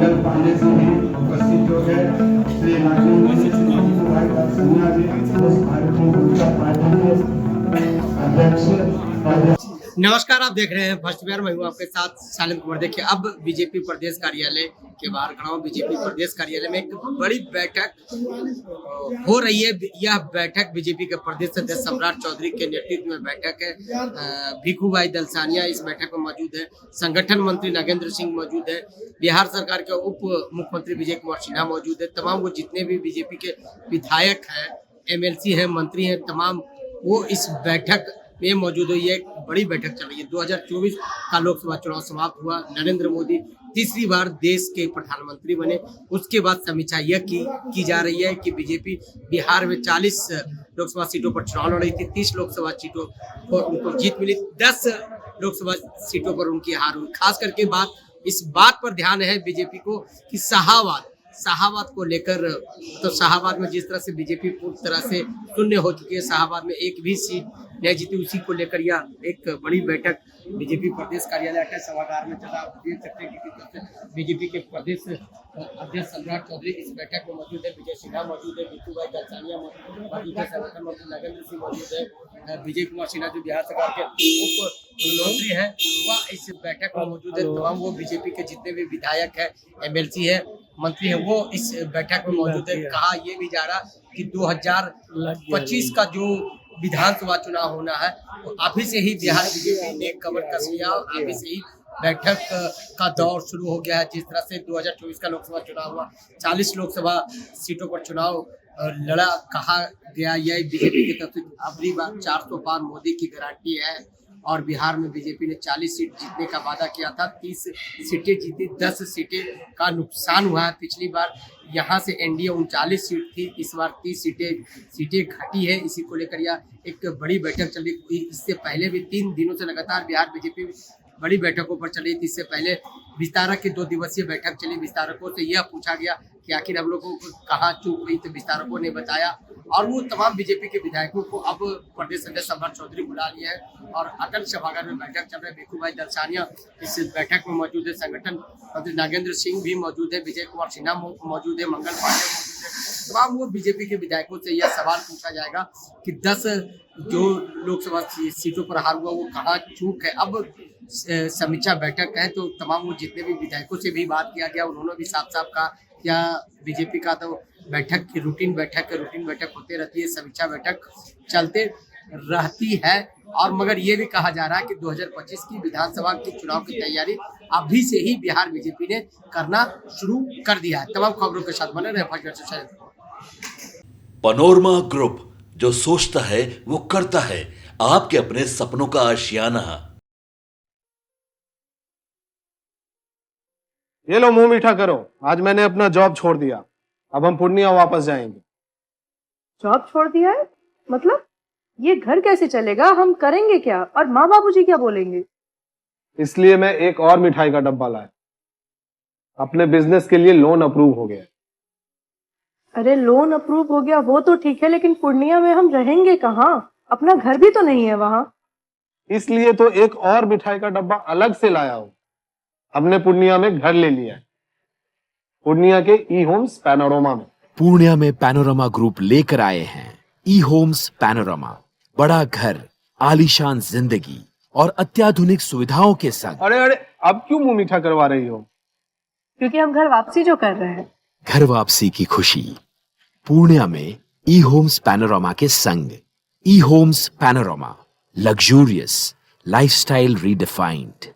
मंगल पांडे जी भी उपस्थित हो गए, श्री नागेंद्र भाई दर्शनिया जी भारतीय जनता पार्टी के अध्यक्ष। नमस्कार, आप देख रहे हैं फर्स्ट बिहार। मैं हूं आपके साथ सालिम कुमार। देखिए, अब बीजेपी प्रदेश कार्यालय के बाहर खड़ा हूं। बीजेपी प्रदेश कार्यालय में एक बड़ी बैठक हो रही है। यह बैठक बीजेपी के प्रदेश अध्यक्ष सम्राट चौधरी के नेतृत्व में बैठक है। भिखू भाई दलसानिया इस बैठक में मौजूद है। संगठन मंत्री नागेंद्र सिंह मौजूद है। बिहार सरकार के उप मुख्यमंत्री विजय कुमार सिन्हा मौजूद है। तमाम वो जितने भी बीजेपी के विधायक हैं, एमएलसी हैं, मंत्री हैं, तमाम वो इस बैठक में मौजूद है। ये एक बड़ी बैठक चल रही है। 2024 का लोकसभा चुनाव समाप्त हुआ। नरेंद्र मोदी तीसरी बार देश के प्रधानमंत्री बने। उसके बाद समीक्षा यह की जा रही है कि बीजेपी बिहार में 40 लोकसभा सीटों पर चुनाव लड़ रही थी। 30 लोकसभा सीटों पर उनको जीत मिली, 10 लोकसभा सीटों पर उनकी हार हुई। खास करके इस बात पर ध्यान है बीजेपी को कि शाहाबाद को लेकर, तो शाहाबाद में जिस तरह से बीजेपी पूरी तरह से शून्य हो चुकी है, शाहाबाद में एक भी सीट नहीं जीती, उसी को लेकर यह एक बड़ी बैठक बीजेपी प्रदेश कार्यालय अटल सभागार में चला। देख सकते हैं कि बीजेपी के प्रदेश अध्यक्ष सम्राट चौधरी इस बैठक में मौजूद है। विजय सिन्हा मौजूद है, भिखू भाई दलसानिया मौजूद है, संगठन मंत्री नागेंद्र सिंह मौजूद है, विजय कुमार सिन्हा जो बिहार सरकार के उप मुख्यमंत्री हैं वह इस बैठक में मौजूद है। तमाम वो बीजेपी के जितने भी विधायक है, एमएलसी है, मंत्री है, वो इस बैठक में मौजूद है। कहा यह भी जा रहा कि 2025 का जो विधानसभा चुनाव होना है तो अभी से ही बिहार बीजेपी ने कमर कस लिया। अभी से ही बैठक का दौर शुरू हो गया है। जिस तरह से 2024 का लोकसभा चुनाव हुआ, 40 लोकसभा सीटों पर चुनाव लड़ा, कहा गया यह बीजेपी की तरफ से अगली बार 400 पार मोदी की गारंटी है। और बिहार में बीजेपी ने 40 सीट जीतने का वादा किया था, 30 सीटें जीती, 10 सीटें का नुकसान हुआ है। पिछली बार यहाँ से एनडीए 39 सीट थी, इस बार 30 सीटें घटी है। इसी को लेकर यह एक बड़ी बैठक चल रही थी। इससे पहले भी 3 दिनों से लगातार बिहार बीजेपी बड़ी बैठकों पर चली थी। इससे पहले विस्तारक की 2 दिवसीय बैठक चली। विस्तारकों से यह पूछा गया कि आखिर हम लोगों को कहाँ चूक हुई, तो विस्तारकों ने बताया और वो तमाम बीजेपी के विधायकों को अब प्रदेश अध्यक्ष सम्राट चौधरी बुला लिया है और अटल सभागार में बैठक चल रही है। भिखू भाई दलसानिया इस बैठक में मौजूद है, संगठन मंत्री नागेंद्र सिंह भी मौजूद है, विजय कुमार सिन्हा मौजूद है, मंगल पांडे मौजूद है। तमाम वो बीजेपी के विधायकों से यह सवाल पूछा जाएगा कि 10 जो लोकसभा सीटों पर हार हुआ वो कहाँ चूक है। अब समीक्षा बैठक है तो तमाम वो जितने भी विधायकों से भी बात किया गया, उन्होंने भी साफ साफ कहा क्या बीजेपी का तो बैठक की रूटीन बैठक होती रहती है, समीक्षा बैठक चलते रहती है। और मगर ये भी कहा जा रहा है कि 2025 की विधानसभा के चुनाव की तैयारी अभी से ही बिहार बीजेपी ने करना शुरू कर दिया है। तमाम खबरों के साथ बने रहे। पनोरमा ग्रुप, जो सोचता है वो करता है। आपके अपने सपनों का आशियाना। ये लो मुंह मीठा करो, आज मैंने अपना जॉब छोड़ दिया, अब हम पूर्णिया वापस जाएंगे। जॉब छोड़ दिया है? मतलब ये घर कैसे चलेगा? हम करेंगे क्या? और माँ बाबूजी क्या बोलेंगे? इसलिए मैं एक और मिठाई का डब्बा लाया। अपने बिजनेस के लिए लोन अप्रूव हो गया। अरे लोन अप्रूव हो गया वो तो ठीक है, लेकिन पूर्णिया में हम रहेंगे कहाँ? अपना घर भी तो नहीं है वहाँ। इसलिए तो एक और मिठाई का डब्बा अलग से लाया हूँ। हमने पूर्णिया में घर ले लिया है, पूर्णिया के ई होम्स पैनोरमा में। पूर्णिया में पैनोरमा ग्रुप लेकर आए हैं ई होम्स पैनोरमा। बड़ा घर, आलीशान जिंदगी और अत्याधुनिक सुविधाओं के संग। अरे अब क्यों मुंह मीठा करवा रही हो? क्योंकि हम घर वापसी जो कर रहे हैं। घर वापसी की खुशी पूर्णिया में ई होम्स पैनोरमा के संग। ई homes panorama, luxurious lifestyle redefined.